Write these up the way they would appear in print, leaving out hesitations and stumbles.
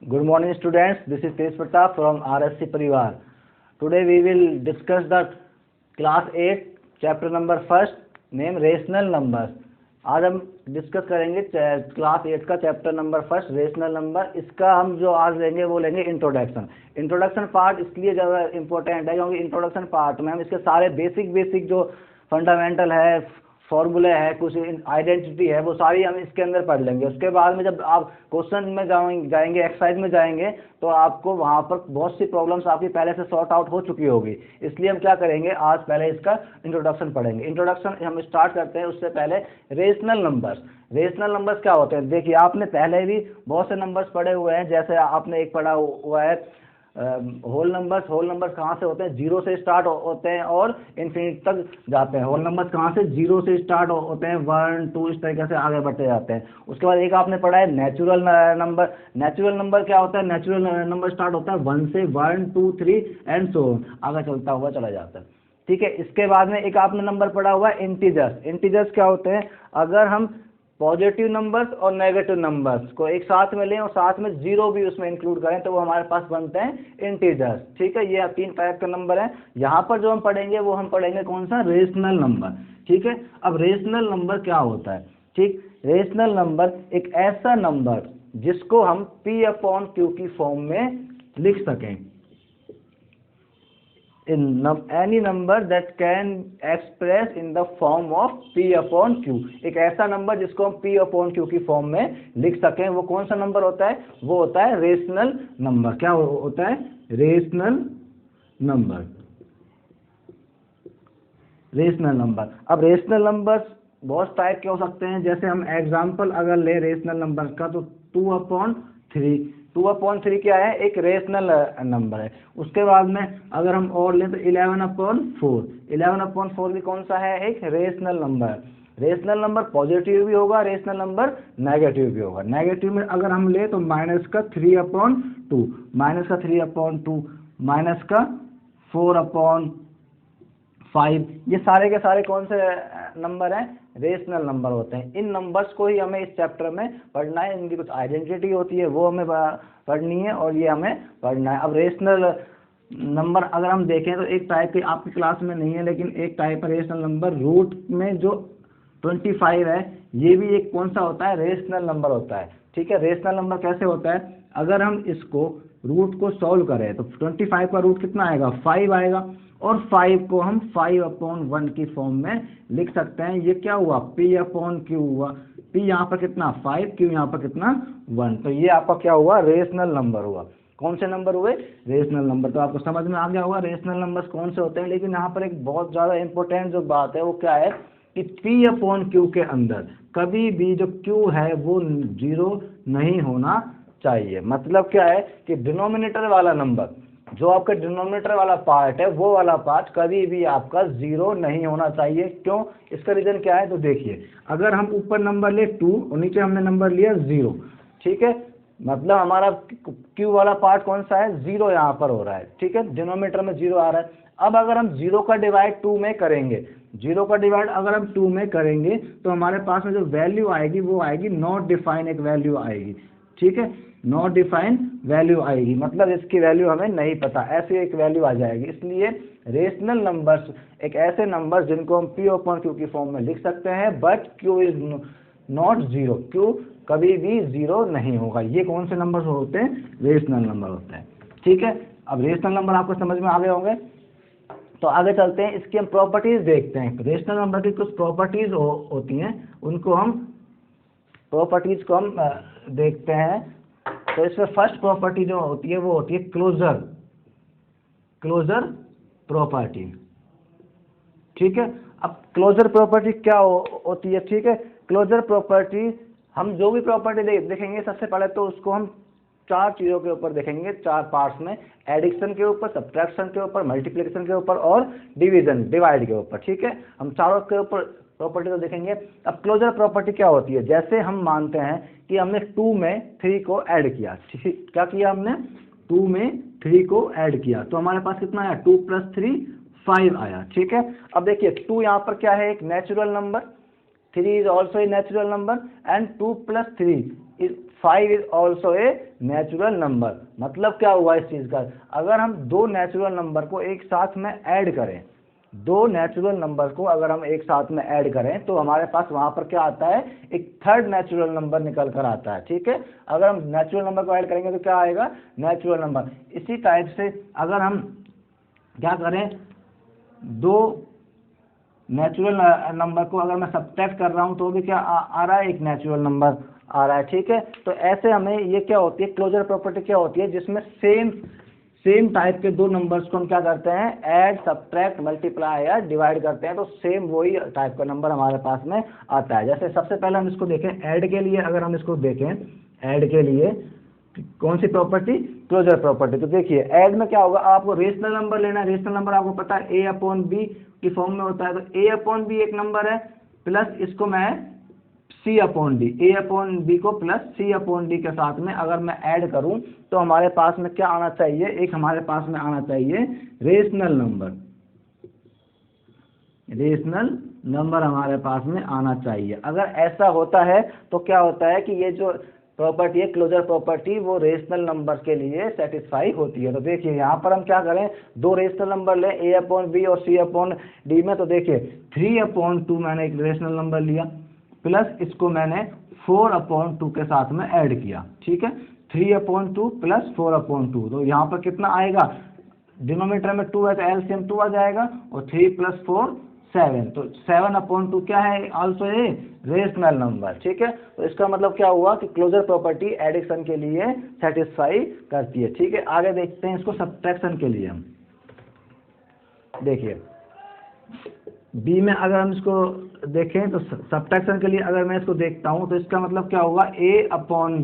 Good morning, students. This is Tej Pratap from RSC Parivar. Today we will discuss the class 8 chapter number first, name rational numbers. आज हम discuss करेंगे class 8 का chapter number first rational number. इसका हम जो आज लेंगे वो लेंगे इंट्रोडक्शन। इंट्रोडक्शन पार्ट इसलिए ज़्यादा इंपॉर्टेंट है क्योंकि इंट्रोडक्शन पार्ट में हम इसके सारे बेसिक जो फंडामेंटल है, फॉर्मूले है, कुछ आइडेंटिटी है, वो सारी हम इसके अंदर पढ़ लेंगे। उसके बाद में जब आप क्वेश्चन में जाएंगे एक्सरसाइज में जाएंगे तो आपको वहाँ पर बहुत सी प्रॉब्लम्स आपकी पहले से सॉर्ट आउट हो चुकी होगी। इसलिए हम क्या करेंगे, आज पहले इसका इंट्रोडक्शन पढ़ेंगे। इंट्रोडक्शन हम स्टार्ट करते हैं, उससे पहले रेशनल नंबर्स। रेशनल नंबर्स क्या होते हैं? देखिए, आपने पहले भी बहुत से नंबर्स पढ़े हुए हैं। जैसे आपने एक पढ़ा हुआ है होल नंबर्स। होल नंबर्स कहाँ से होते हैं? जीरो से स्टार्ट होते हैं और इन्फिनिटी तक जाते हैं। होल नंबर्स कहाँ से? जीरो से स्टार्ट होते हैं, 1 2 इस तरीके से आगे बढ़ते जाते हैं। उसके बाद एक आपने पढ़ा है नेचुरल नंबर। नेचुरल नंबर क्या होता है? नेचुरल नंबर स्टार्ट होता है 1 से, 1 2 3 एंड सो आगे चलता हुआ चला जाता है। ठीक है। इसके बाद में एक आपने नंबर पढ़ा हुआ है इंटीजर्स। इंटीजर्स क्या होते हैं? अगर हम पॉजिटिव नंबर्स और नेगेटिव नंबर्स को एक साथ में लें और साथ में जीरो भी उसमें इंक्लूड करें तो वो हमारे पास बनते हैं इंटीजर्स। ठीक है, ये 3 टाइप का नंबर है। यहाँ पर जो हम पढ़ेंगे वो हम पढ़ेंगे कौन सा? Rational number. ठीक है। अब रेशनल नंबर क्या होता है? ठीक, रेशनल नंबर एक ऐसा नंबर जिसको हम P/Q की फॉर्म में लिख सकें। any number that can express in the form of P/Q। एक ऐसा नंबर जिसको हम P/Q की फॉर्म में लिख सकें, वो कौन सा नंबर होता है? वो होता है रेशनल नंबर। क्या होता है? Rational number. Rational number. अब रेशनल नंबर बहुत टाइप के हो सकते हैं। जैसे हम एग्जांपल अगर ले रेशनल नंबर का तो 2/3। 2/3 क्या है? एक रेशनल नंबर है। उसके बाद में अगर हम और लें तो 11/4। 11/4 भी कौन सा है? एक rational number. Rational number positive भी होगा, रेशनल नंबर नेगेटिव भी होगा। नेगेटिव में अगर हम ले तो -3/2, -3/2, -4/5। ये सारे के सारे कौन से नंबर हैं? रेशनल नंबर होते हैं। इन नंबर्स को ही हमें इस चैप्टर में पढ़ना है। इनकी कुछ आइडेंटिटी होती है वो हमें पढ़नी है और ये हमें पढ़ना है। अब रेशनल नंबर अगर हम देखें तो एक टाइप की आपकी क्लास में नहीं है, लेकिन एक टाइप है रेशनल नंबर रूट में जो 25 है, ये भी एक कौन सा होता है? रेशनल नंबर होता है। ठीक है। रेशनल नंबर कैसे होता है? अगर हम इसको रूट को सॉल्व करें तो 25 का रूट कितना आएगा? 5 आएगा। और 5 को हम 5/1 की फॉर्म में लिख सकते हैं। ये क्या हुआ? P/Q हुआ। P यहाँ पर कितना? 5, Q यहाँ पर कितना? 1। तो ये आपका क्या हुआ? रेशनल नंबर हुआ। कौन से नंबर हुए? Rational number. तो आपको समझ में आ गया होगा रेशनल नंबर्स कौन से होते हैं। लेकिन यहाँ पर एक बहुत ज़्यादा इंपॉर्टेंट जो बात है वो क्या है कि P/Q के अंदर कभी भी जो Q है वो 0 नहीं होना चाहिए। मतलब क्या है कि डिनोमिनेटर वाला नंबर, जो आपका डिनोमिनेटर वाला पार्ट है, वो वाला पार्ट कभी भी आपका 0 नहीं होना चाहिए। क्यों? इसका रीजन क्या है? तो देखिए, अगर हम ऊपर नंबर ले 2 और नीचे हमने नंबर लिया 0, ठीक है, मतलब हमारा Q वाला पार्ट कौन सा है? 0 यहाँ पर हो रहा है। ठीक है, डिनोमिनेटर में 0 आ रहा है। अब अगर हम 0 का डिवाइड 2 में करेंगे, 0 का डिवाइड अगर हम 2 में करेंगे तो हमारे पास में जो वैल्यू आएगी वो आएगी नॉट डिफाइन, एक वैल्यू आएगी। ठीक है, नॉट डिफाइन वैल्यू आएगी, मतलब इसकी वैल्यू हमें नहीं पता, ऐसी एक वैल्यू आ जाएगी। इसलिए रेशनल नंबर्स एक ऐसे नंबर जिनको हम P/Q की फॉर्म में लिख सकते हैं, but Q is not 0। Q कभी भी 0 नहीं होगा। ये कौन से नंबर होते हैं? रेशनल नंबर होते हैं। ठीक है। अब रेशनल नंबर आपको समझ में आ गए होंगे, तो आगे चलते हैं, इसकी हम प्रॉपर्टीज देखते हैं। रेशनल नंबर की कुछ प्रॉपर्टीज होती हैं, उनको हम प्रॉपर्टीज को हम देखते हैं। तो इसमें फर्स्ट प्रॉपर्टी जो होती है वो होती है क्लोजर प्रॉपर्टी। ठीक है। अब क्लोजर प्रॉपर्टी क्या होती है? ठीक है, क्लोजर प्रॉपर्टी हम जो भी प्रॉपर्टी देखेंगे सबसे पहले तो उसको हम 4 चीज़ों के ऊपर देखेंगे, 4 पार्ट्स में। एडिक्शन के ऊपर, सब्ट्रैक्शन के ऊपर, मल्टीप्लिकेशन के ऊपर और डिवाइड के ऊपर। ठीक है, हम चारों के ऊपर प्रॉपर्टी तो देखेंगे। अब क्लोजर प्रॉपर्टी क्या होती है? जैसे हम मानते हैं कि हमने 2 में 3 को ऐड किया। ठीक, क्या किया हमने? 2 में 3 को ऐड किया तो हमारे पास कितना आया? 2 + 3 5 आया। ठीक है। अब देखिए 2 यहाँ पर क्या है? एक natural number, 3 is also a natural number and 2 + 3 is 5 is also a natural number. मतलब क्या हुआ इस चीज़ का, अगर हम दो नेचुरल नंबर को एक साथ में ऐड करें, दो नेचुरल नंबर को अगर हम एक साथ में ऐड करें तो हमारे पास वहां पर क्या आता है, एक थर्ड नेचुरल नंबर निकल कर आता है। ठीक है, अगर हम नेचुरल नंबर को ऐड करेंगे तो क्या आएगा, नेचुरल नंबर। इसी टाइप से अगर हम क्या करें, दो नेचुरल नंबर को अगर मैं सब्ट्रैक्ट कर रहा हूं तो भी क्या आ रहा है, एक नेचुरल नंबर आ रहा है। ठीक है, तो ऐसे हमें ये क्या होती है, क्लोजर प्रॉपर्टी क्या होती है, जिसमें सेम टाइप के दो नंबर्स को हम क्या करते हैं, ऐड सब्ट्रैक्ट मल्टीप्लाई या डिवाइड करते हैं, तो सेम वही टाइप का नंबर हमारे पास में आता है। जैसे सबसे पहले हम इसको देखें ऐड के लिए, अगर हम इसको देखें ऐड के लिए कौन सी प्रॉपर्टी, क्लोजर प्रॉपर्टी। तो देखिए ऐड में क्या होगा, आपको रेशनल नंबर लेना है, रेशनल नंबर आपको पता है ए अपॉन बी की फॉर्म में होता है, तो ए अपॉन बी एक नंबर है, प्लस इसको मैं सी अपॉन डी, ए अपॉन बी को प्लस सी अपॉन डी के साथ में अगर मैं ऐड करूं तो हमारे पास में क्या आना चाहिए, एक हमारे पास में आना चाहिए रेशनल नंबर, रेशनल नंबर हमारे पास में आना चाहिए। अगर ऐसा होता है तो क्या होता है कि ये जो प्रॉपर्टी है क्लोजर प्रॉपर्टी, वो रेशनल नंबर के लिए सेटिस्फाई होती है। तो देखिए यहाँ पर हम क्या करें, दो रेशनल नंबर लें ए अपॉन बी और सी अपॉन डी में, तो देखिए 3/2 मैंने एक रेशनल नंबर लिया, प्लस इसको मैंने 4/2 के साथ में ऐड किया। ठीक है, 3/2 प्लस 4/2, तो यहाँ पर कितना आएगा, डिनोमिनेटर में 2 है तो एलसीएम 2 आ जाएगा, और 3 + 4 7, तो 7/2 क्या है, आल्सो ए रेशनल नंबर। ठीक है, तो इसका मतलब क्या हुआ कि क्लोजर प्रॉपर्टी एडिशन के लिए सेटिस्फाई करती है। ठीक है, आगे देखते हैं इसको सब्ट्रैक्शन के लिए। हम देखिए बी में अगर हम इसको देखें तो सब्ट्रैक्शन के लिए अगर मैं इसको देखता हूं तो इसका मतलब क्या होगा, ए अपॉन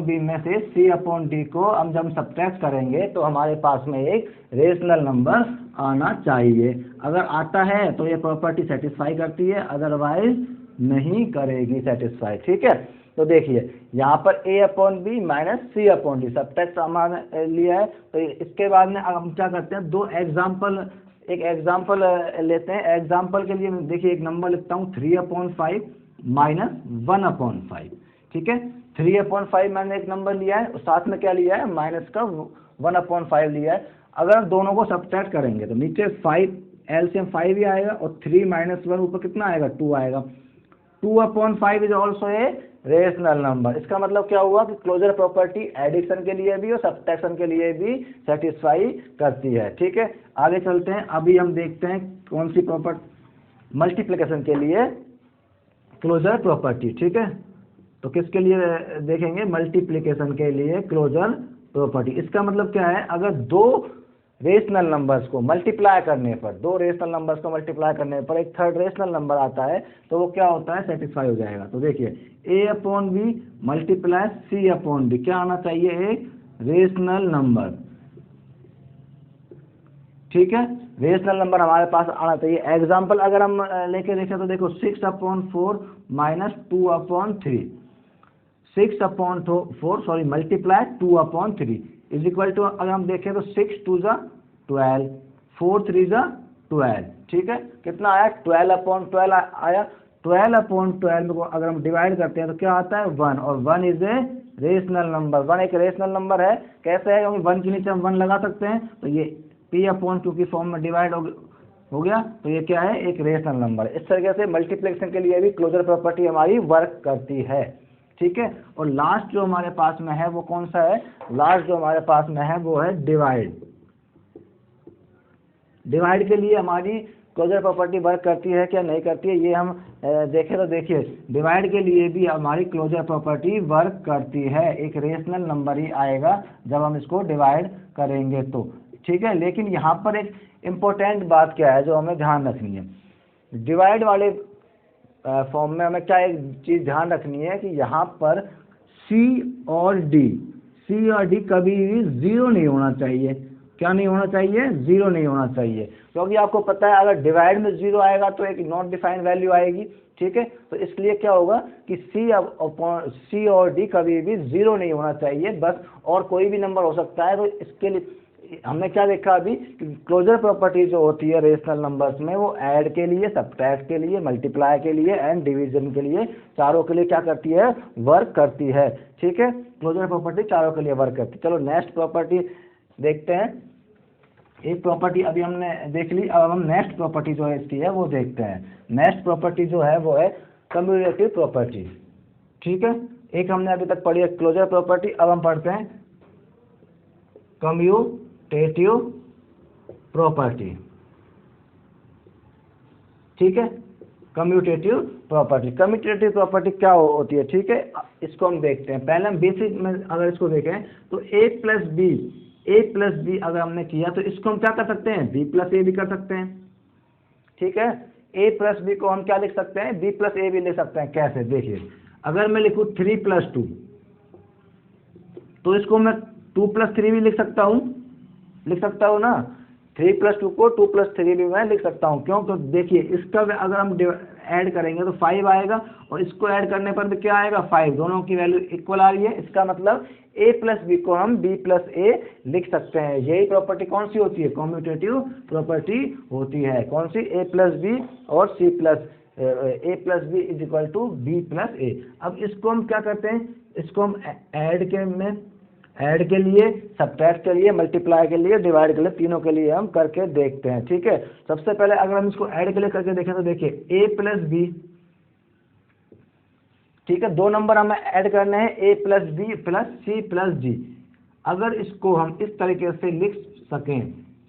बी में से सी अपॉन डी को हम जब सब्ट्रैक्ट करेंगे तो हमारे पास में एक रेशनल नंबर आना चाहिए। अगर आता है तो ये प्रॉपर्टी सेटिस्फाई करती है, अदरवाइज नहीं करेगी सेटिस्फाई। ठीक है, तो देखिए यहाँ पर ए upon B minus C upon D subtract हमारे लिया है, तो इसके बाद में हम क्या करते हैं, एक एग्जाम्पल लेते हैं। एग्जाम्पल के लिए देखिए एक नंबर लिखता हूँ 3/5 माइनस 1/5। ठीक है, 3/5 मैंने एक नंबर लिया है और साथ में क्या लिया है, माइनस का 1/5 लिया है। अगर हम दोनों को सब्ट्रैक्ट करेंगे तो नीचे 5 एलसीएम 5 ही आएगा, और 3 - 1 ऊपर कितना आएगा, 2 आएगा। 2/5 is also a rational number. इसका मतलब क्या हुआ कि क्लोजर प्रॉपर्टी एडिशन के लिए भी और सब्ट्रैक्शन के लिए भी सेटिस्फाई करती है। ठीक है, आगे चलते हैं। अभी हम देखते हैं कौन सी प्रॉपर्टी, मल्टीप्लिकेशन के लिए क्लोजर प्रॉपर्टी। ठीक है, तो किसके लिए देखेंगे, मल्टीप्लिकेशन के लिए क्लोजर प्रॉपर्टी। इसका मतलब क्या है, अगर दो रेशनल नंबर्स को मल्टीप्लाई करने पर, दो रेशनल नंबर्स को मल्टीप्लाई करने पर एक थर्ड रेशनल नंबर आता है तो वो क्या होता है, सेटिस्फाई हो जाएगा। तो देखिए ए upon B multiply C upon D क्या आना चाहिए, एक रेशनल नंबर। ठीक है, रेशनल नंबर हमारे पास आना चाहिए। एग्जाम्पल अगर हम लेके देखें तो देखो 6/4 minus 2/3, 6/4 multiply 2/3 is equal to, अगर हम देखें तो 6 × 2 = 12, 4 × 3 = 12। ठीक है, कितना आया, 12/12 आया। 12/12 को अगर हम डिवाइड करते हैं तो क्या आता है, 1, और 1 इज ए रेशनल नंबर। 1 एक रेशनल नंबर है, कैसे है, क्योंकि 1 के नीचे हम 1 लगा सकते हैं, तो ये P/2 की फॉर्म में डिवाइड हो गया, तो ये क्या है, एक रेशनल नंबर। इस तरीके से मल्टीप्लिकेशन के लिए भी क्लोजर प्रॉपर्टी हमारी वर्क करती है। ठीक है, और लास्ट जो हमारे पास में है वो कौन सा है, लास्ट जो हमारे पास में है वो है डिवाइड। डिवाइड के लिए हमारी क्लोजर प्रॉपर्टी वर्क करती है क्या नहीं करती है, ये हम देखें तो देखिए डिवाइड के लिए भी हमारी क्लोजर प्रॉपर्टी वर्क करती है। एक रेशनल नंबर ही आएगा जब हम इसको डिवाइड करेंगे तो। ठीक है, लेकिन यहाँ पर एक इम्पोर्टेंट बात क्या है जो हमें ध्यान रखनी है, डिवाइड वाले फॉर्म में हमें क्या एक चीज़ ध्यान रखनी है कि यहाँ पर सी और डी कभी भी 0 नहीं होना चाहिए। क्या नहीं होना चाहिए, 0 नहीं होना चाहिए, क्योंकि आपको पता है अगर डिवाइड में 0 आएगा तो एक नॉट डिफाइंड वैल्यू आएगी। ठीक है, तो इसलिए क्या होगा कि सी और डी कभी भी 0 नहीं होना चाहिए, बस और कोई भी नंबर हो सकता है। तो इसके लिए हमने क्या देखा अभी कि क्लोजर प्रॉपर्टी जो होती है रेशनल नंबर्स में वो ऐड के लिए, सब्ट्रैक्ट के लिए, मल्टीप्लाई के लिए एंड डिवीजन के लिए, चारों के लिए क्या करती है, वर्क करती है। ठीक है, क्लोजर प्रॉपर्टी चारों के लिए वर्क करती है। चलो नेक्स्ट प्रॉपर्टी देखते हैं। एक प्रॉपर्टी अभी हमने देख ली, अब हम नेक्स्ट प्रॉपर्टी जो है इसकी है वो देखते हैं। नेक्स्ट प्रॉपर्टी जो है वो है कम्यूटेटिव प्रॉपर्टी। ठीक है, एक हमने अभी तक पढ़ी है क्लोजर प्रॉपर्टी, अब हम पढ़ते हैं कम्यूटेटिव प्रॉपर्टी। ठीक है, कम्यूटेटिव प्रॉपर्टी। कम्यूटेटिव प्रॉपर्टी क्या होती है, ठीक है, इसको हम देखते हैं। पहले हम बेसिक में अगर इसको देखें तो a प्लस बी अगर हमने किया तो इसको हम क्या कर सकते हैं, b प्लस ए भी कर सकते हैं। ठीक है, a प्लस बी को हम क्या लिख सकते हैं, b प्लस ए भी लिख सकते हैं। कैसे, देखिए, अगर मैं लिखूँ 3 प्लस 2 तो इसको मैं 2 प्लस 3 भी लिख सकता हूँ ना। 3 प्लस 2 को 2 प्लस 3 भी मैं लिख सकता हूँ। क्यों, तो देखिए इसका अगर हम ऐड करेंगे तो 5 आएगा और इसको ऐड करने पर भी क्या आएगा, 5। दोनों की वैल्यू इक्वल आ रही है, इसका मतलब a प्लस बी को हम b प्लस ए लिख सकते हैं। यही प्रॉपर्टी कौन सी होती है, कम्यूटेटिव प्रॉपर्टी होती है। कौन सी, a प्लस बी और a plus b is equal to b plus a. अब इसको हम क्या करते हैं, इसको हम ऐड के लिए, सब्ट्रैक्ट के लिए, मल्टीप्लाई के लिए, डिवाइड के लिए, तीनों के लिए हम करके देखते हैं। ठीक है, सबसे पहले अगर हम इसको ऐड के लिए करके देखें तो देखिए a प्लस बी, ठीक है, 2 नंबर हमें ऐड करने हैं, a plus B plus C plus D. अगर इसको हम इस तरीके से लिख सकें,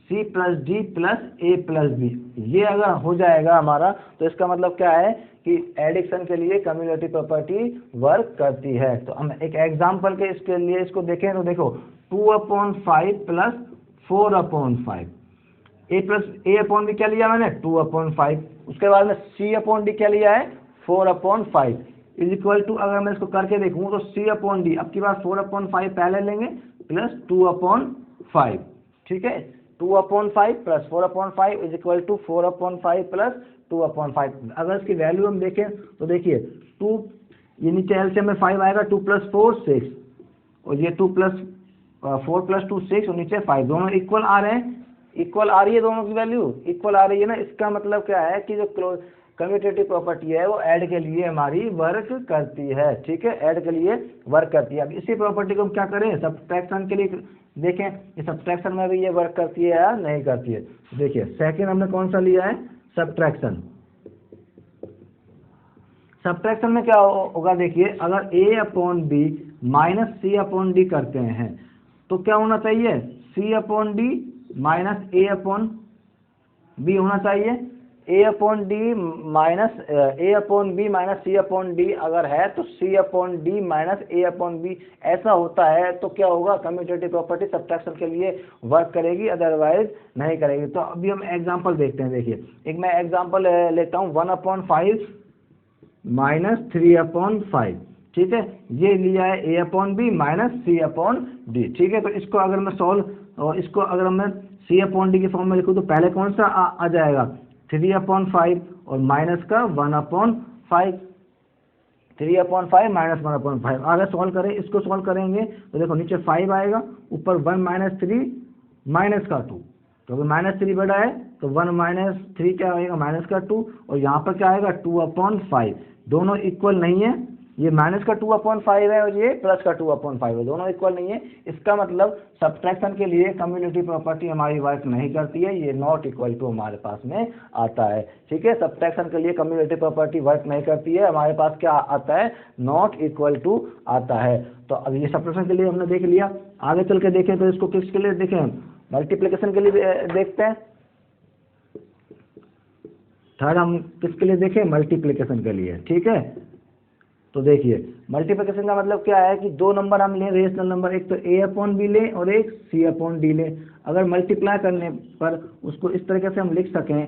c plus D plus a plus B, ये अगर हो जाएगा हमारा तो इसका मतलब क्या है कि एडिक्शन के लिए कम्यूटेटिव प्रॉपर्टी वर्क करती है। तो हम एक एग्जांपल के इसके लिए इसको देखें तो देखो 2/5 प्लस 4/5, a अपॉन बी क्या लिया मैंने, 2/5, उसके बाद में c अपॉन डी क्या लिया है, 4/5 इज इक्वल टू, अगर मैं इसको करके देखूँ तो c अपॉन डी, अब की बार 4/5 पहले लेंगे प्लस 2/5। ठीक है, 2/5 plus 4/5 is equal to 4/5 plus 2/5। अगर इसकी वैल्यू हम देखें तो देखिए 2, ये नीचे एलसीएम में 5 आएगा, 2 प्लस 4 6 और ये 2 प्लस 4 प्लस 2 6 और नीचे 5, दोनों इक्वल आ रहे हैं, इक्वल आ रही है, दोनों की वैल्यू इक्वल आ रही है ना। इसका मतलब क्या है कि जो कम्यूटेटिव प्रॉपर्टी है वो ऐड के लिए हमारी वर्क करती है। ठीक है, ऐड के लिए वर्क करती है। अब इसी प्रॉपर्टी को हम क्या करें, सब्ट्रैक्शन के लिए देखें, ये सब्ट्रैक्शन में भी ये वर्क करती है या नहीं करती है। देखिए सेकंड हमने कौन सा लिया है, सब्ट्रैक्शन। सब्ट्रैक्शन में क्या होगा, देखिए अगर a upon B minus C upon D करते हैं तो क्या होना चाहिए, c upon D minus a upon B होना चाहिए। a upon D minus a upon B minus C upon D अगर है तो c upon D minus a upon B, ऐसा होता है तो क्या होगा, कम्यूटेटिव प्रॉपर्टी सब्ट्रैक्शन के लिए वर्क करेगी, अदरवाइज नहीं करेगी। तो अभी हम एग्जांपल देखते हैं। देखिए एक मैं एग्जांपल लेता हूँ, 1/5 माइनस 3/5। ठीक है, ये लिया है a upon B minus C upon D. ठीक है, तो इसको अगर मैं सॉल्व और इसको अगर मैं c अपॉन डी के फॉर्म में लिखूँ तो पहले कौन सा आ जाएगा, 3/5 और माइनस का 1/5, 3/5 माइनस 1/5। अगर सॉल्व करें, इसको सॉल्व करेंगे तो देखो नीचे 5 आएगा, ऊपर 1 माइनस 3 माइनस का 2, तो अगर माइनस 3 बड़ा है तो 1 माइनस 3 क्या आएगा, माइनस का 2, और यहाँ पर क्या आएगा 2/5। दोनों इक्वल नहीं है, ये माइनस का 2/5 है और ये प्लस का 2/5 है, दोनों इक्वल नहीं है। इसका मतलब सब्ट्रैक्शन के लिए कम्यूटेटिव प्रॉपर्टी हमारी वर्क नहीं करती है, ये नॉट इक्वल टू हमारे पास में आता है। ठीक है, सब्ट्रैक्शन के लिए कम्यूटेटिव प्रॉपर्टी वर्क नहीं करती है, हमारे पास क्या आता है, नॉट इक्वल टू आता है। तो अब ये सब्ट्रैक्शन के लिए हमने देख लिया, आगे चल के देखें तो इसको किसके लिए देखें, मल्टीप्लिकेशन के लिए देखते हैं। थर्ड हम किसके लिए देखें, मल्टीप्लिकेशन के लिए। ठीक है, तो देखिए मल्टीप्लिकेशन का मतलब क्या है कि 2 नंबर हम लें रेशनल नंबर, एक तो a अपॉन बी लें और एक c अपॉन डी लें। अगर मल्टीप्लाई करने पर उसको इस तरीके से हम लिख सकें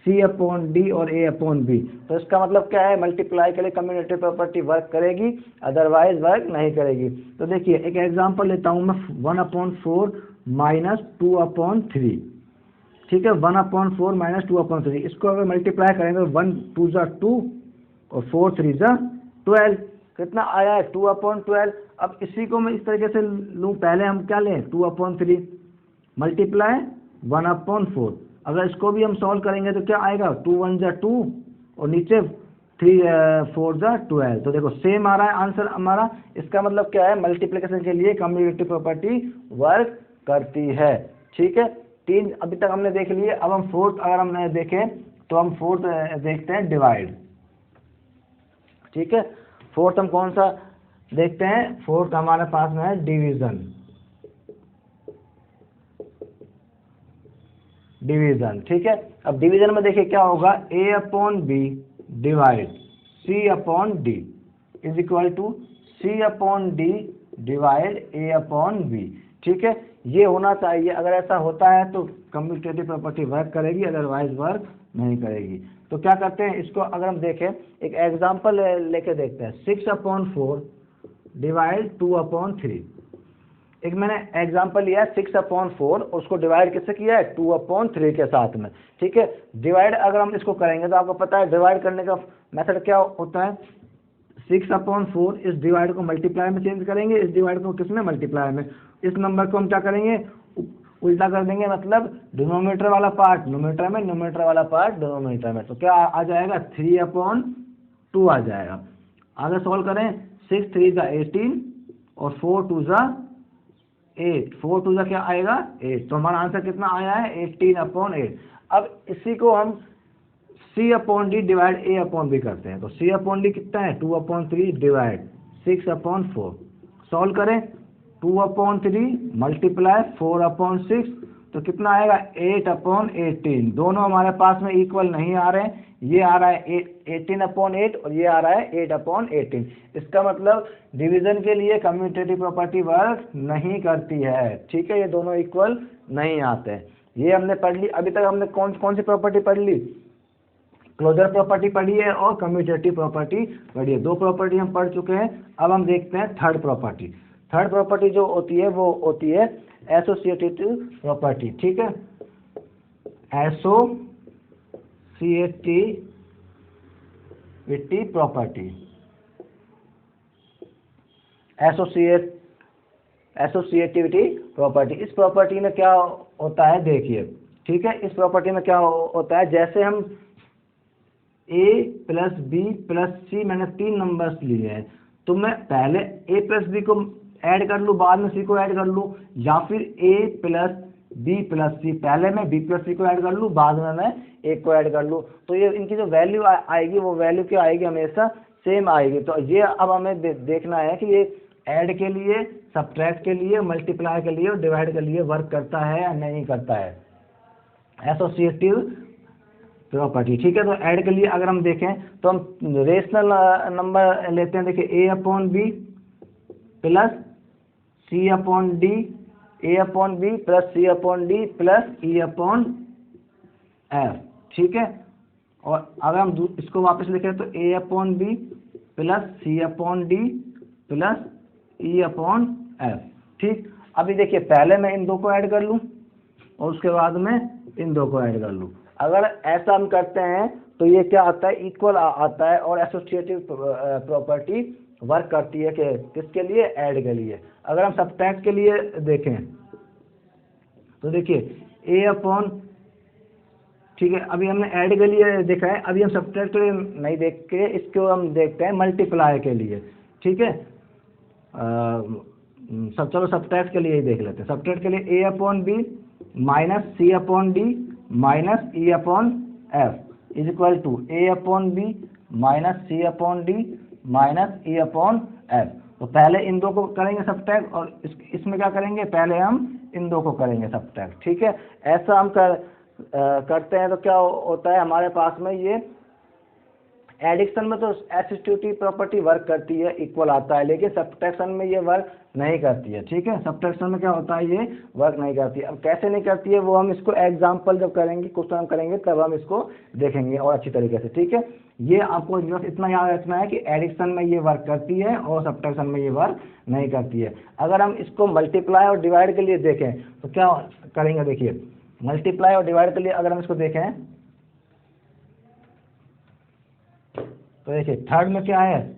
c अपॉन डी और a अपॉन बी, तो इसका मतलब क्या है, मल्टीप्लाई के लिए कम्यूटेटिव प्रॉपर्टी वर्क करेगी, अदरवाइज वर्क नहीं करेगी। तो देखिए एक एग्जांपल लेता हूँ मैं, 1/4 माइनस 2/3। ठीक है, 1/4 माइनस 2/3, इसको अगर मल्टीप्लाई करेंगे 1 2 जा 2 और 4 3 जा 12, कितना आया है 2/12। अब इसी को मैं इस तरीके से लूँ, पहले हम क्या लें 2/3, मल्टीप्लाई 1/4। अगर इसको भी हम सॉल्व करेंगे तो क्या आएगा, 2 1 जा 2 और नीचे 3 4 जा 12। तो देखो सेम आ रहा है आंसर हमारा। इसका मतलब क्या है, मल्टीप्लिकेशन के लिए कम्यूटेटिव प्रॉपर्टी वर्क करती है। ठीक है, 3 अभी तक हमने देख लिए। अब हम फोर्थ अगर हम देखें तो हम फोर्थ देखते हैं, डिवाइड। ठीक है, फोर्थ हम कौन सा देखते हैं, फोर्थ हमारे पास में है डिवीजन। डिवीजन, ठीक है। अब डिवीजन में देखिए क्या होगा, A/B divide C/D is equal to C/D divide A/B। ठीक है, ये होना चाहिए। अगर ऐसा होता है तो कम्यूटेटिव प्रॉपर्टी वर्क करेगी, अदरवाइज वर्क नहीं करेगी। तो क्या करते हैं, इसको अगर हम देखें, एक एग्जांपल लेके देखते हैं, 6/4 डिवाइड 2/3। एक मैंने एग्जांपल लिया है 6/4, उसको डिवाइड किससे किया है, 2/3 के साथ में। ठीक है, डिवाइड अगर हम इसको करेंगे तो आपको पता है डिवाइड करने का मेथड क्या होता है, 6/4 इस डिवाइड को मल्टीप्लाई में चेंज करेंगे, इस डिवाइड को किसमें, मल्टीप्लाई में। इस नंबर को हम क्या करेंगे, उल्टा कर देंगे, मतलब डिनोमिनेटर वाला पार्ट न्यूमरेटर में, न्यूमरेटर वाला पार्ट डिनोमिनेटर में। तो क्या आ जाएगा, 3/2 आ जाएगा। आगे सॉल्व करें, 6 3 जा 18 और 4 2 जा 8, 4 2 जा क्या आएगा 8। तो हमारा आंसर कितना आया है, 18/8। अब इसी को हम C/D डिवाइड A/B करते हैं। तो C/D कितना है, 2/3 डिवाइड 6/4। सॉल्व करें, 2/3 मल्टीप्लाई 4/6 तो कितना आएगा, 8/18। दोनों हमारे पास में इक्वल नहीं आ रहे हैं, ये आ रहा है 18/8 और ये आ रहा है 8/18। इसका मतलब डिवीजन के लिए कम्यूटेटिव प्रॉपर्टी वर्क नहीं करती है। ठीक है, ये दोनों इक्वल नहीं आते हैं। ये हमने पढ़ ली। अभी तक हमने कौन कौन सी प्रॉपर्टी पढ़ ली, क्लोजर प्रॉपर्टी पढ़ी है और कम्यूटेटिव प्रॉपर्टी पढ़ी है। 2 प्रॉपर्टी हम पढ़ चुके हैं। अब हम देखते हैं थर्ड प्रॉपर्टी। थर्ड प्रॉपर्टी जो होती है वो होती है एसोसिएटिव प्रॉपर्टी। ठीक है, एसोसिएटिविटी प्रॉपर्टी। एसोसिएटिविटी प्रॉपर्टी, इस प्रॉपर्टी में क्या होता है देखिए। ठीक है, इस प्रॉपर्टी में क्या होता है, जैसे हम A + B + C, मैंने 3 नंबर्स लिए हैं, तो मैं पहले A + B को ऐड कर लूँ, बाद में C को ऐड कर लूँ, या फिर A + B + C, पहले मैं B + C को ऐड कर लूँ, बाद में मैं A को ऐड कर लूँ। तो ये इनकी जो वैल्यू आएगी वो वैल्यू क्या आएगी, हमेशा सेम आएगी। तो ये अब हमें देखना है कि ये ऐड के लिए, सब्ट्रैक्ट के लिए, मल्टीप्लाई के लिए और डिवाइड के लिए वर्क करता है या नहीं करता है, एसोसिएटिव प्रॉपर्टी। ठीक है, तो ऐड के लिए अगर हम देखें तो हम रेशनल नंबर लेते हैं। देखिए A/B plus C/D, A/B plus C/D plus E/F। ठीक है, और अगर हम इसको वापस लिखें तो A/B plus C/D plus E/F। ठीक, अभी देखिए पहले मैं इन दो को ऐड कर लूँ और उसके बाद में इन दो को ऐड कर लूँ। अगर ऐसा हम करते हैं तो ये क्या आता है, इक्वल आता है, और एसोसिएटिव प्रॉपर्टी वर्क करती है कि किसके लिए, ऐड के लिए। अगर हम सब्ट्रैक्ट के लिए देखें तो देखिए ठीक है, अभी हमने ऐड के लिए देखा है, अभी हम सब्ट्रैक्ट के लिए नहीं देख के इसको हम देखते हैं मल्टीप्लाई के लिए। ठीक है, चलो सब्ट्रैक्ट के लिए ही देख लेते हैं। सब्ट्रैक्ट के लिए A/B minus C/D minus E/F is equal to A/B minus C/D minus E/F। तो पहले इन दो को करेंगे सब्ट्रैक्ट और इसमें क्या करेंगे, पहले हम इन दो को करेंगे सब्ट्रैक्ट। ठीक है, ऐसा हम करते हैं तो क्या होता है हमारे पास में, ये एडिक्शन में तो एसोसिएटिव प्रॉपर्टी वर्क करती है, इक्वल आता है, लेकिन सब्ट्रैक्शन में ये वर्क नहीं करती है। ठीक है, सब्ट्रैक्शन में क्या होता है, ये वर्क नहीं करती है। अब कैसे नहीं करती है वो हम इसको एग्जांपल जब करेंगे, क्वेश्चन हम करेंगे तब हम इसको देखेंगे और अच्छी तरीके से। ठीक है, ये आपको बस इतना याद रखना है कि एडिक्शन में ये वर्क करती है और सब्ट्रैक्शन में ये वर्क नहीं करती है। अगर हम इसको मल्टीप्लाई और डिवाइड के लिए देखें तो क्या करेंगे, देखिए मल्टीप्लाई और डिवाइड के लिए अगर हम इसको देखें तो देखिए थर्ड में क्या है,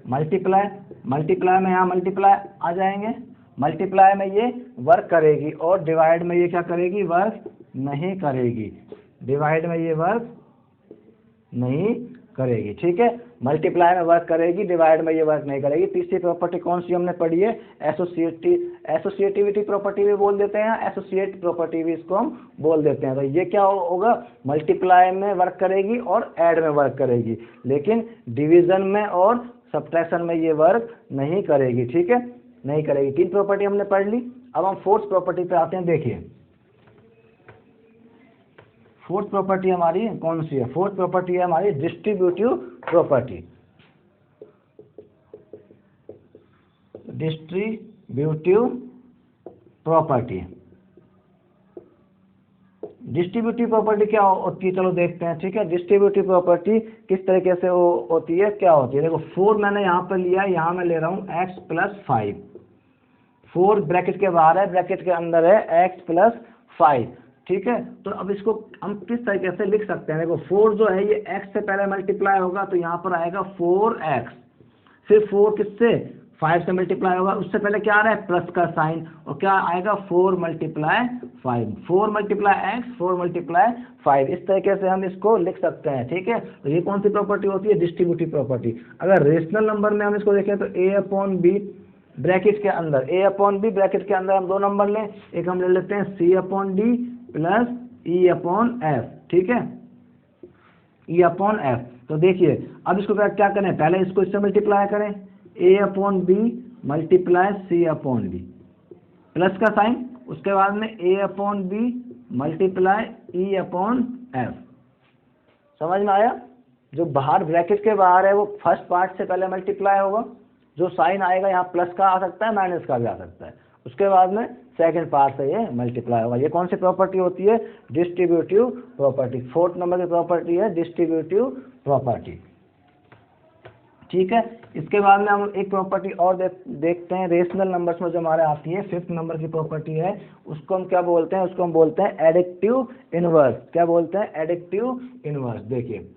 मल्टीप्लाई, मल्टीप्लाई में यहाँ मल्टीप्लाई आ जाएंगे मल्टीप्लाई में ये वर्क करेगी और डिवाइड में ये क्या करेगी, वर्क नहीं करेगी, डिवाइड में ये वर्क नहीं करेगी। ठीक है, मल्टीप्लाई में वर्क करेगी, डिवाइड में ये वर्क नहीं करेगी। तीसरी प्रॉपर्टी कौन सी हमने पढ़ी है, एसोसिएटिविटी प्रॉपर्टी भी बोल देते हैं, एसोसिएट प्रॉपर्टी भी इसको हम बोल देते हैं। तो ये क्या होगा, मल्टीप्लाई में वर्क करेगी और ऐड में वर्क करेगी, लेकिन डिवीजन में और सब्ट्रैक्शन में ये वर्क नहीं करेगी। ठीक है, नहीं करेगी। तीन प्रॉपर्टी हमने पढ़ ली। अब हम फोर्थ प्रॉपर्टी पे आते हैं। देखिए फोर्थ प्रॉपर्टी हमारी कौन सी है, फोर्थ प्रॉपर्टी है हमारी distributive property. Distributive property, distributive property क्या होती है, चलो देखते हैं। ठीक है, डिस्ट्रीब्यूटिव प्रॉपर्टी किस तरीके से होती है, क्या होती है। देखो 4 मैंने यहाँ पर लिया है, यहाँ मैं ले रहा हूँ x + 5। 4 ब्रैकेट के बाहर है, ब्रैकेट के अंदर है x + 5। ठीक है, तो अब इसको हम किस तरीके से लिख सकते हैं। देखो 4 जो है ये x से पहले मल्टीप्लाई होगा, तो यहाँ पर आएगा 4x, फिर 4 किससे 5 से मल्टीप्लाई होगा, उससे पहले क्या आ रहा है प्लस का साइन, और क्या आएगा 4 × 5, 4 × x, 4 × 5। इस तरीके से हम इसको लिख सकते हैं। ठीक है, तो ये कौन सी प्रॉपर्टी होती है, डिस्ट्रीब्यूटिव प्रॉपर्टी। अगर रेशनल नंबर में हम इसको देखें तो a/b ब्रैकेट के अंदर, a/b ब्रैकेट के अंदर हम दो नंबर लें, एक हम ले लेते हैं c/d + e/f। ठीक है, e/f। तो देखिए अब इसको क्या करें, पहले इसको इससे मल्टीप्लाई करें, a/b × c/d प्लस का साइन, उसके बाद में a/b × e/f। समझ में आया, जो बाहर ब्रैकेट के बाहर है वो फर्स्ट पार्ट से पहले मल्टीप्लाई होगा, जो साइन आएगा यहाँ प्लस का आ सकता है, माइनस का भी आ सकता है, उसके बाद में सेकंड पार्ट से ये मल्टीप्लाई होगा। ये कौन सी प्रॉपर्टी होती है, डिस्ट्रीब्यूटिव प्रॉपर्टी। फोर्थ नंबर की प्रॉपर्टी है डिस्ट्रीब्यूटिव प्रॉपर्टी। ठीक है, इसके बाद में हम एक प्रॉपर्टी और देखते हैं रेशनल नंबर्स में जो हमारे आती है, फिफ्थ नंबर की प्रॉपर्टी है, उसको हम क्या बोलते हैं, उसको हम बोलते हैं एडिक्टिव इनवर्स। क्या बोलते हैं, एडिक्टिव इनवर्स। देखिए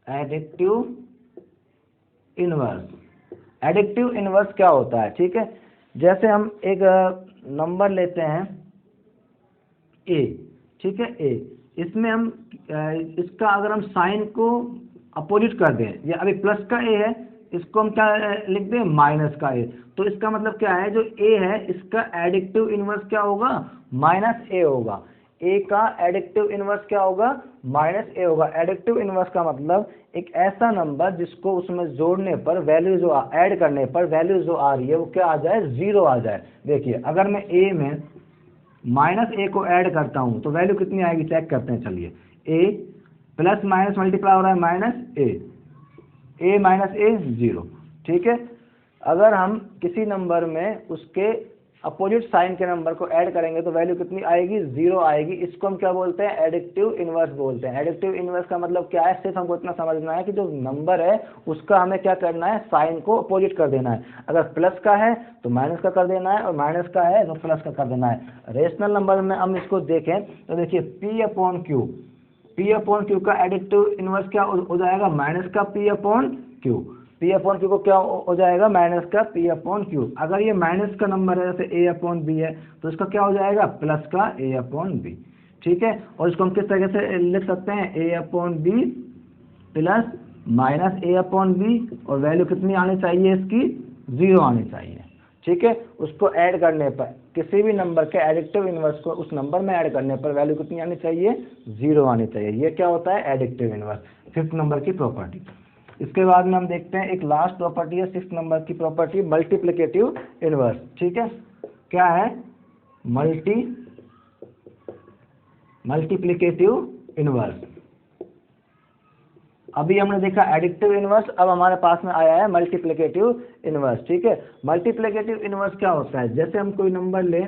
एडिक्टिव इनवर्स, एडिक्टिव इनवर्स क्या होता है। ठीक है, जैसे हम एक नंबर लेते हैं a, ठीक है a, इसमें हम इसका अगर हम साइन को अपोजिट कर दें, या अभी प्लस का a है, इसको हम क्या लिख दें, माइनस का a, तो इसका मतलब क्या है, जो a है इसका एडिक्टिव इनवर्स क्या होगा, -a होगा। a का एडिक्टिव इनवर्स क्या होगा, -a होगा। एडिक्टिव इनवर्स का मतलब एक ऐसा नंबर जिसको उसमें जोड़ने पर वैल्यू जो ऐड करने पर वैल्यू जो आ रही है वो क्या आ जाए, 0 आ जाए। देखिए अगर मैं a में -a को ऐड करता हूँ तो वैल्यू कितनी आएगी, चेक करते हैं। चलिए a प्लस माइनस मल्टीप्लाई हो रहा है -a 0। ठीक है, अगर हम किसी नंबर में उसके अपोजिट साइन के नंबर को ऐड करेंगे तो वैल्यू कितनी आएगी, 0 आएगी। इसको हम क्या बोलते हैं, एडिक्टिव इनवर्स बोलते हैं। एडिक्टिव इनवर्स का मतलब क्या है, सिर्फ हमको इतना समझना है कि जो नंबर है उसका हमें क्या करना है, साइन को अपोजिट कर देना है। अगर प्लस का है तो माइनस का कर देना है, और माइनस का है तो प्लस का कर देना है। रेशनल नंबर में हम इसको देखें तो देखिए p/q का एडिक्टिव इनवर्स क्या हो जाएगा, माइनस का p/q। p/q को क्या हो जाएगा, माइनस का p/q। अगर ये माइनस का नंबर है जैसे a/b है तो इसका क्या हो जाएगा, प्लस का a/b। ठीक है, और इसको हम किस तरीके से लिख सकते हैं, a/b प्लस माइनस a/b, और वैल्यू कितनी आनी चाहिए इसकी, 0 आनी चाहिए। ठीक है, उसको ऐड करने पर किसी भी नंबर के एडिक्टिव इनवर्स को उस नंबर में ऐड करने पर वैल्यू कितनी आनी चाहिए, 0 आनी चाहिए। ये क्या होता है, एडिक्टिव इनवर्स, फिफ्थ नंबर की प्रॉपर्टी। इसके बाद में हम देखते हैं एक लास्ट प्रॉपर्टी है, सिक्स्थ नंबर की प्रॉपर्टी, मल्टीप्लिकेटिव इनवर्स। ठीक है, क्या है, मल्टीप्लिकेटिव इनवर्स। अभी हमने देखा एडिक्टिव इनवर्स, अब हमारे पास में आया है मल्टीप्लिकेटिव इनवर्स। ठीक है, मल्टीप्लिकेटिव इनवर्स क्या होता है, जैसे हम कोई नंबर ले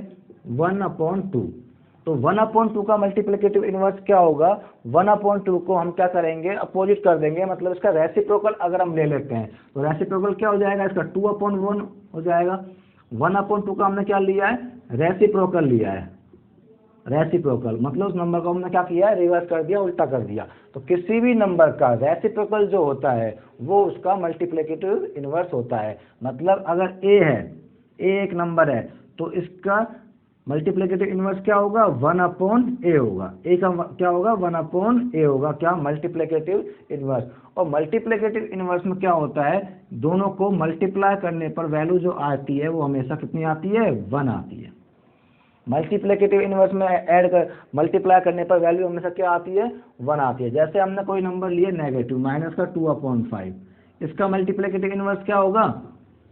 1/2, तो 1/2 का मल्टीप्लिकेटिव इनवर्स क्या होगा, 1/2 को हम क्या करेंगे, अपोजिट कर देंगे, मतलब इसका रेसिप्रोकल अगर हम ले लेते हैं तो रेसिप्रोकल क्या हो जाएगा, इसका 2/1 हो जाएगा। 1/2 का हमने क्या लिया है, रेसिप्रोकल लिया है। रेसिप्रोकल मतलब उस नंबर को हमने क्या किया है, रिवर्स कर दिया, उल्टा कर दिया। तो किसी भी नंबर का रेसिप्रोकल जो होता है वो उसका मल्टीप्लिकेटिव इनवर्स होता है। मतलब अगर a है ए एक नंबर है तो इसका मल्टीप्लिकेटिव इनवर्स क्या होगा, 1/a होगा। ए का क्या होगा, 1/a होगा, क्या मल्टीप्लिकेटिव इनवर्स। और मल्टीप्लिकेटिव इनवर्स में क्या होता है, दोनों को मल्टीप्लाई करने पर वैल्यू जो आती है वो हमेशा कितनी आती है, 1 आती है। मल्टीप्लिकेटिव इनवर्स में ऐड कर मल्टीप्लाई करने पर वैल्यू हमेशा क्या आती है, 1 आती है। जैसे हमने कोई नंबर लिए नेगेटिव -2/5, इसका मल्टीप्लिकेटिव इनवर्स क्या होगा,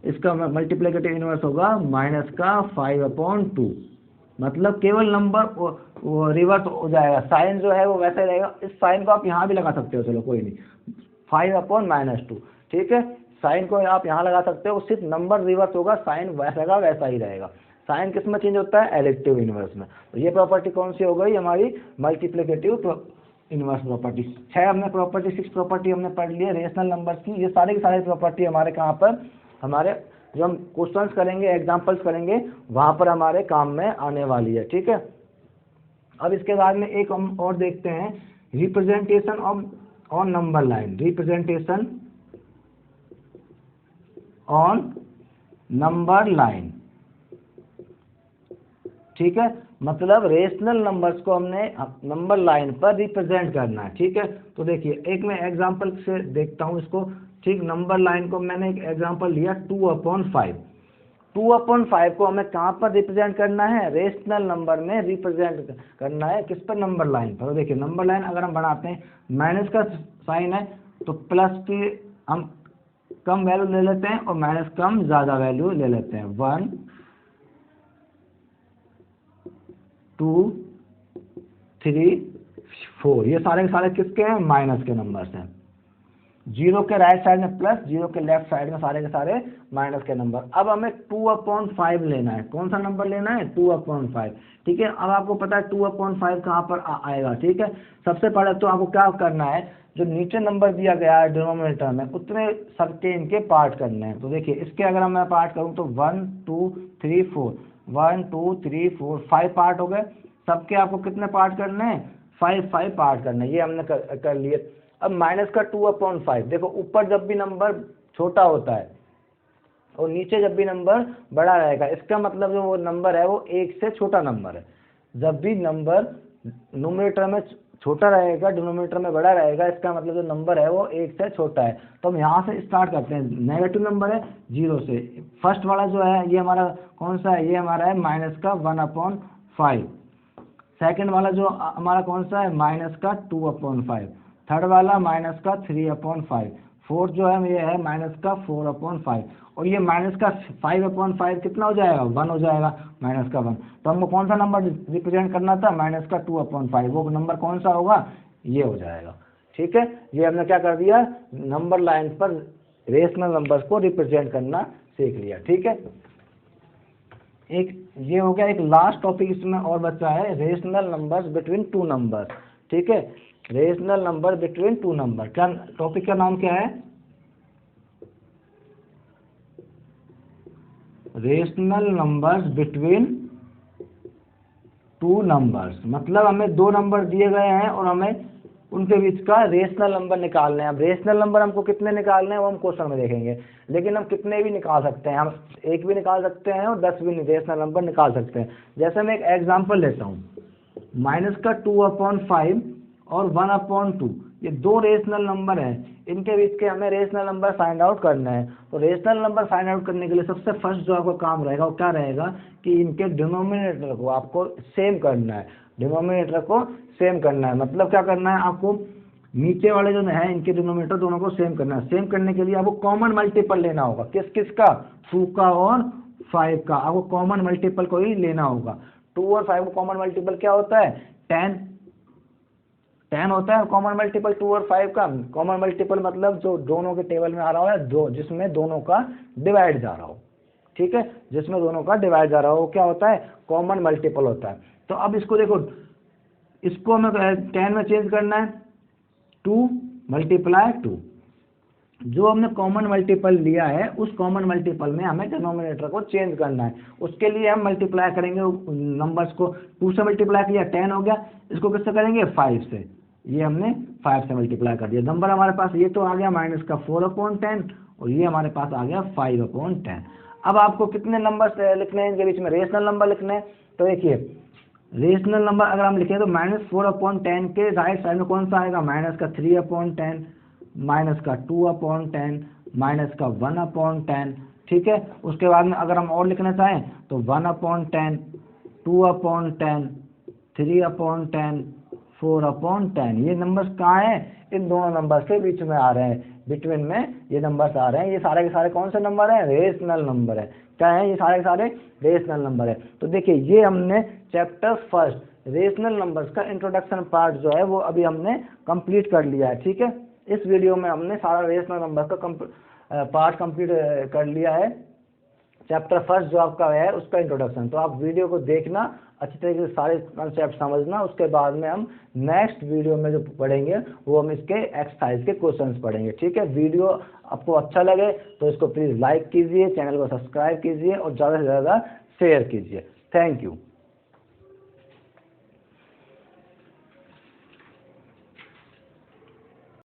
इसका मल्टीप्लिकेटिव इनवर्स होगा -5/2। मतलब केवल नंबर वो रिवर्स हो जाएगा, साइन जो है वो वैसे ही रहेगा। इस साइन को आप यहाँ भी लगा सकते हो, चलो कोई नहीं, 5/-2, ठीक है। साइन को आप यहाँ लगा सकते हो, सिर्फ नंबर रिवर्स होगा, साइन वैसा का वैसा ही रहेगा। साइन किस में चेंज होता है, एडिटिव इनवर्स में। तो ये प्रॉपर्टी कौन सी हो गई हमारी, मल्टीप्लिकेटिव इनवर्स प्रॉपर्टी। 6 हमने प्रॉपर्टी, 6 प्रॉपर्टी हमने पढ़ ली है रेशनल नंबर्स की। ये सारे के सारे प्रॉपर्टी हमारे कहाँ पर, हमारे जो हम क्वेश्चंस करेंगे, एग्जांपल्स करेंगे, वहाँ पर हमारे काम में आने वाली है, ठीक है। अब इसके बाद में एक हम और देखते हैं, representation on number line, representation on number line, ठीक है। मतलब रेशनल नंबर्स को हमने नंबर लाइन पर रिप्रेजेंट करना है, ठीक है। तो देखिए एक मैं एग्जांपल से देखता हूँ इसको, ठीक। नंबर लाइन को मैंने एक एग्जांपल लिया 2/5। 2/5 को हमें कहाँ पर रिप्रेजेंट करना है, रेशनल नंबर में रिप्रेजेंट करना है, किस पर, नंबर लाइन पर। देखिए नंबर लाइन अगर हम बनाते हैं, माइनस का साइन है तो प्लस की हम कम वैल्यू ले लेते हैं और माइनस कम ज़्यादा वैल्यू ले लेते हैं। 1 2 3 4, ये सारे के सारे किसके हैं, माइनस के नंबर्स हैं। 0 के राइट साइड में प्लस, 0 के लेफ्ट साइड में सारे के सारे माइनस के नंबर। अब हमें 2/5 लेना है, कौन सा नंबर लेना है, 2/5, ठीक है। अब आपको पता है 2/5 कहाँ पर आएगा, ठीक है। सबसे पहले तो आपको क्या करना है, जो नीचे नंबर दिया गया है डिनोमिनेटर में, उतने सबके इनके पार्ट करने हैं। तो देखिए इसके अगर मैं पार्ट करूँ तो 1 2 3 4, 1 2 3 4, 5 पार्ट हो गए। सबके आपको कितने पार्ट करने हैं, 5 पार्ट करने हैं। ये हमने कर लिए। अब माइनस का 2/5, देखो ऊपर जब भी नंबर छोटा होता है और नीचे जब भी नंबर बड़ा रहेगा, इसका मतलब जो वो नंबर है वो 1 से छोटा नंबर है। जब भी नंबर न्यूमरेटर में छोटा रहेगा, डिनोमिनेटर में बड़ा रहेगा, इसका मतलब जो नंबर है वो 1 से छोटा है। तो हम यहाँ से स्टार्ट करते हैं, नेगेटिव नंबर है 0 से। फर्स्ट वाला जो है ये हमारा कौन सा है, ये हमारा है माइनस का 1/5। सेकेंड वाला जो हमारा कौन सा है, माइनस का 2/5। थर्ड वाला माइनस का 3/5। फोर्थ जो है ये है माइनस का 4/5। और ये माइनस का 5/5 कितना हो जाएगा, 1 हो जाएगा, माइनस का 1। तो हमको कौन सा नंबर रिप्रेजेंट करना था, माइनस का 2/5, वो नंबर कौन सा होगा, ये हो जाएगा, ठीक है। ये हमने क्या कर दिया, नंबर लाइन पर रेशनल नंबर्स को रिप्रेजेंट करना सीख लिया, ठीक है। एक ये हो गया, एक लास्ट टॉपिक इसमें और बचा है, रेशनल नंबर्स बिटवीन 2 नंबर्स, ठीक है। रेशनल नंबर बिटवीन 2 नंबर, क्या टॉपिक का नाम क्या है, रेशनल नंबर्स बिटवीन 2 नंबर्स। मतलब हमें 2 नंबर दिए गए हैं और हमें उनके बीच का रेशनल नंबर निकालना है। अब रेशनल नंबर हमको कितने निकालने हैं वो हम क्वेश्चन में देखेंगे, लेकिन हम कितने भी निकाल सकते हैं, हम 1 भी निकाल सकते हैं और 10 भी रेशनल नंबर निकाल सकते हैं। जैसे मैं एक एग्जांपल लेता हूँ, माइनस का 2/5 और 1/2, ये 2 रेशनल नंबर हैं, इनके बीच के हमें रेशनल नंबर फाइंड आउट करना है। तो रेशनल नंबर फाइंड आउट करने के लिए सबसे फर्स्ट जो आपका काम रहेगा वो क्या रहेगा कि इनके डिनोमिनेटर को आपको सेम करना है, डिनोमिनेटर को सेम करना है। मतलब क्या करना है, आपको नीचे वाले जो है इनके डिनोमिनेटर दोनों को सेम करना है। सेम करने के लिए आपको कॉमन मल्टीपल लेना होगा, किस किस का, 2 का और 5 का, आपको कॉमन मल्टीपल को ही लेना होगा। 2 और 5 को कॉमन मल्टीपल क्या होता है, 10 होता है कॉमन मल्टीपल 2 और 5 का। कॉमन मल्टीपल मतलब जो दोनों के टेबल में आ रहा है, दो जिसमें दोनों का डिवाइड जा रहा हो, ठीक है, जिसमें दोनों का डिवाइड जा रहा हो, क्या होता है, कॉमन मल्टीपल होता है। तो अब इसको देखो, इसको हमें 10 में चेंज करना है, 2 × 2। जो हमने कॉमन मल्टीपल लिया है उस कॉमन मल्टीपल में हमें डिनोमिनेटर को चेंज करना है। उसके लिए हम मल्टीप्लाई करेंगे नंबर्स को, 2 से मल्टीप्लाई किया 10 हो गया, इसको किससे करेंगे, 5 से। ये हमने 5 से मल्टीप्लाई कर दिया, नंबर हमारे पास ये तो आ गया माइनस का 4/10 और ये हमारे पास आ गया 5/10। अब आपको कितने नंबर लिखने हैं इनके बीच में, रेशनल नंबर लिखने हैं। तो देखिए रेशनल नंबर अगर हम लिखें तो -4/10 के राइट साइड में कौन सा आएगा, -3/10, -2/10, -1/10, ठीक है। उसके बाद में अगर हम और लिखना चाहें तो 1/10, 2/10, 3/10, 4/10। ये नंबर्स कहाँ हैं, इन दोनों नंबर्स के बीच में आ रहे हैं, बिटवीन में ये नंबर्स आ रहे हैं। ये सारे के सारे कौन से नंबर हैं, रेशनल नंबर है। क्या है, ये सारे के सारे रेशनल नंबर है। तो देखिए ये हमने चैप्टर फर्स्ट रेशनल नंबर्स का इंट्रोडक्शन पार्ट जो है वो अभी हमने कंप्लीट कर लिया है, ठीक है। इस वीडियो में हमने सारा रेशनल नंबर का पार्ट कंप्लीट कर लिया है। चैप्टर फर्स्ट जो आपका है उसका इंट्रोडक्शन, तो आप वीडियो को देखना अच्छी तरीके से, सारे कंसेप्ट समझना। उसके बाद में हम नेक्स्ट वीडियो में जो पढ़ेंगे वो हम इसके एक्सरसाइज के क्वेश्चंस पढ़ेंगे, ठीक है। वीडियो आपको अच्छा लगे तो इसको प्लीज़ लाइक कीजिए, चैनल को सब्सक्राइब कीजिए और ज़्यादा से ज़्यादा शेयर कीजिए। Thank you.